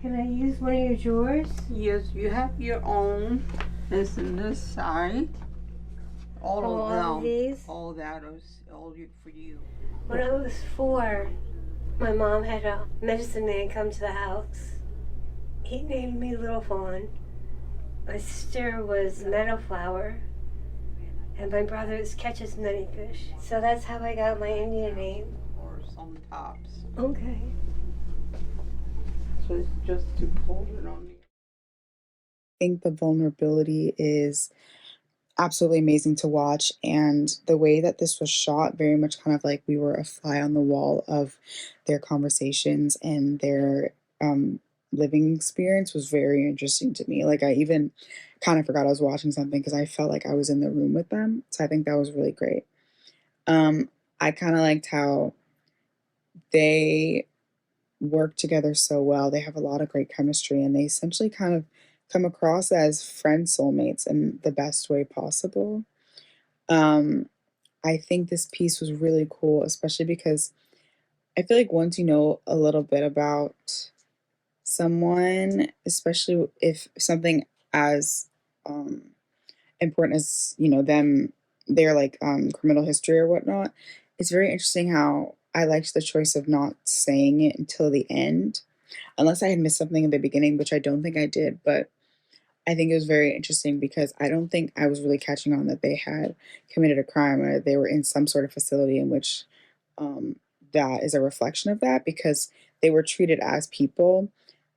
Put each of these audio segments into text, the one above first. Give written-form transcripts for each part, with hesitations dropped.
Can I use one of your drawers? Yes, you have your own. It's in this side. All of these? All that is all for you. When I was 4, my mom had a medicine man come to the house. He named me Little Fawn. My sister was Meadowflower. And my brother's Catches Many Fish. So that's how I got my Indian name. Or some tops. Okay. So it's just to pull it on you. I think the vulnerability is absolutely amazing to watch, and the way that this was shot, very much kind of like we were a fly on the wall of their conversations and their living experience, was very interesting to me. Like, I even kind of forgot I was watching something because I felt like I was in the room with them. So I think that was really great. I kind of liked how they work together so well. They have a lot of great chemistry, and they essentially kind of come across as friend soulmates in the best way possible. Um, I think this piece was really cool, especially because I feel like once you know a little bit about someone, especially if something as um, important as them, their like criminal history or whatnot, it's very interesting how I liked the choice of not saying it until the end, unless I had missed something in the beginning, which I don't think I did. But I think it was very interesting because I don't think I was really catching on that they had committed a crime or they were in some sort of facility in which um, that is a reflection of that, because they were treated as people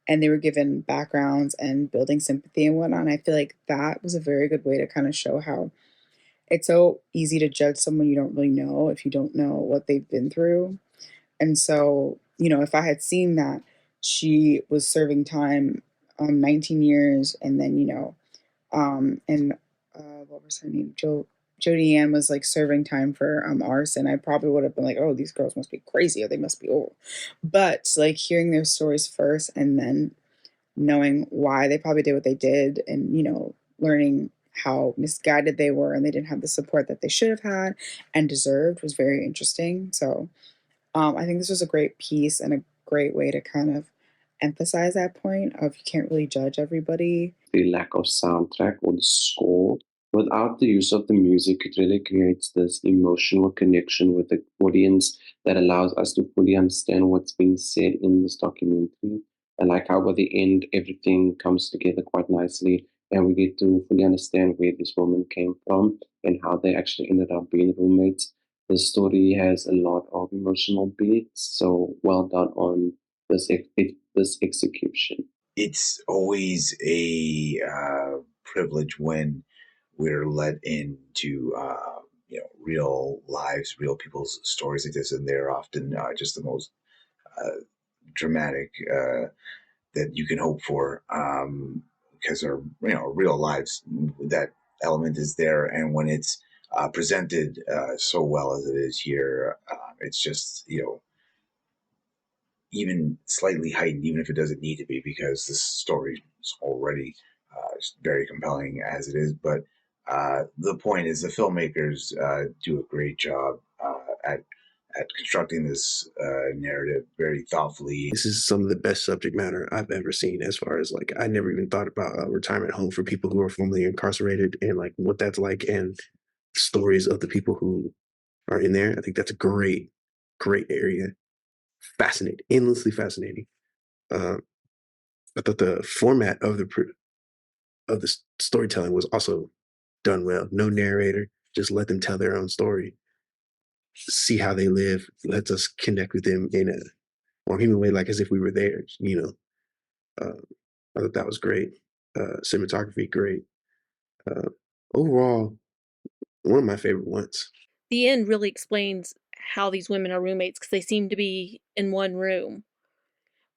and they were given backgrounds and building sympathy and whatnot. And I feel like that was a very good way to kind of show how it's so easy to judge someone you don't really know if you don't know what they've been through. And so, if I had seen that she was serving time, 19 years, and then, and what was her name? Jodie Ann was like serving time for arson. I probably would have been like, oh, these girls must be crazy or they must be old. But like hearing their stories first and then knowing why they probably did what they did, and learning how misguided they were and they didn't have the support that they should have had and deserved, was very interesting. So I think this was a great piece and a great way to kind of emphasize that point of you can't really judge everybody. The lack of soundtrack or the score. Without the use of the music, it really creates this emotional connection with the audience that allows us to fully understand what's being said in this documentary. I like how by the end everything comes together quite nicely and we get to fully understand where this woman came from and how they actually ended up being roommates. The story has a lot of emotional beats, so well done on this execution. It's always a privilege when we're let into real lives, real people's stories like this, and they're often just the most uh, dramatic that you can hope for, because they're real lives. That element is there, and when it's presented so well as it is here, it's just even slightly heightened, even if it doesn't need to be, because this story is already very compelling as it is. But the point is, the filmmakers do a great job at constructing this narrative very thoughtfully. This is some of the best subject matter I've ever seen, as far as like, I never even thought about a retirement home for people who are formerly incarcerated and like what that's like, and stories of the people who are in there. I think that's a great area. Fascinating, endlessly fascinating. I thought the format of the storytelling was also done well. No narrator, just let them tell their own story. See how they live. Lets us connect with them in a more human way, like as if we were there. I thought that was great. Cinematography, great. Overall, one of my favorite ones. The end really explains how these women are roommates, because they seem to be in one room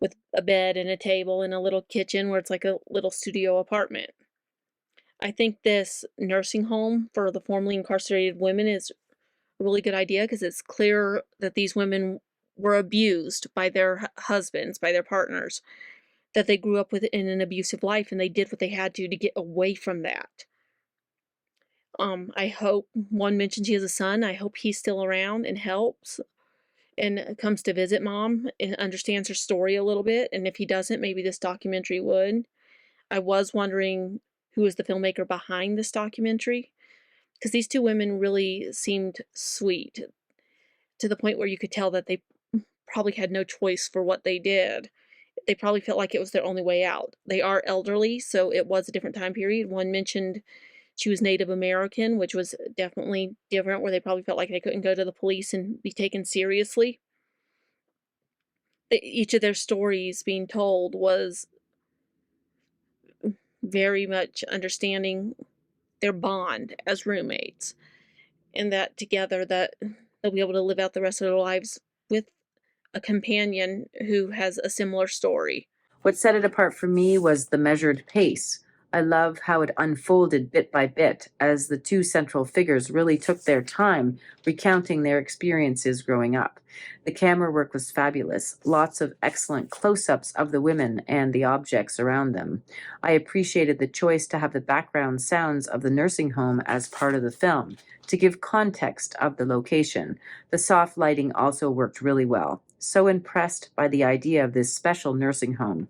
with a bed and a table and a little kitchen where it's like a little studio apartment. I think this nursing home for the formerly incarcerated women is a really good idea, because it's clear that these women were abused by their husbands, by their partners, that they grew up with in an abusive life, and they did what they had to get away from that. I hope, one mentioned she has a son, I hope he's still around and helps. and comes to visit mom and understands her story a little bit. And if he doesn't, maybe this documentary would. I was wondering who is the filmmaker behind this documentary, because these two women really seemed sweet to the point where you could tell that they probably had no choice for what they did. They probably felt like it was their only way out. They are elderly, so it was a different time period. One mentioned she was Native American, which was definitely different, where they probably felt like they couldn't go to the police and be taken seriously. Each of their stories being told was very much understanding their bond as roommates, and that together that they'll be able to live out the rest of their lives with a companion who has a similar story. What set it apart for me was the measured pace. I love how it unfolded bit by bit as the two central figures really took their time recounting their experiences growing up. The camera work was fabulous, lots of excellent close-ups of the women and the objects around them. I appreciated the choice to have the background sounds of the nursing home as part of the film, to give context of the location. The soft lighting also worked really well. So impressed by the idea of this special nursing home.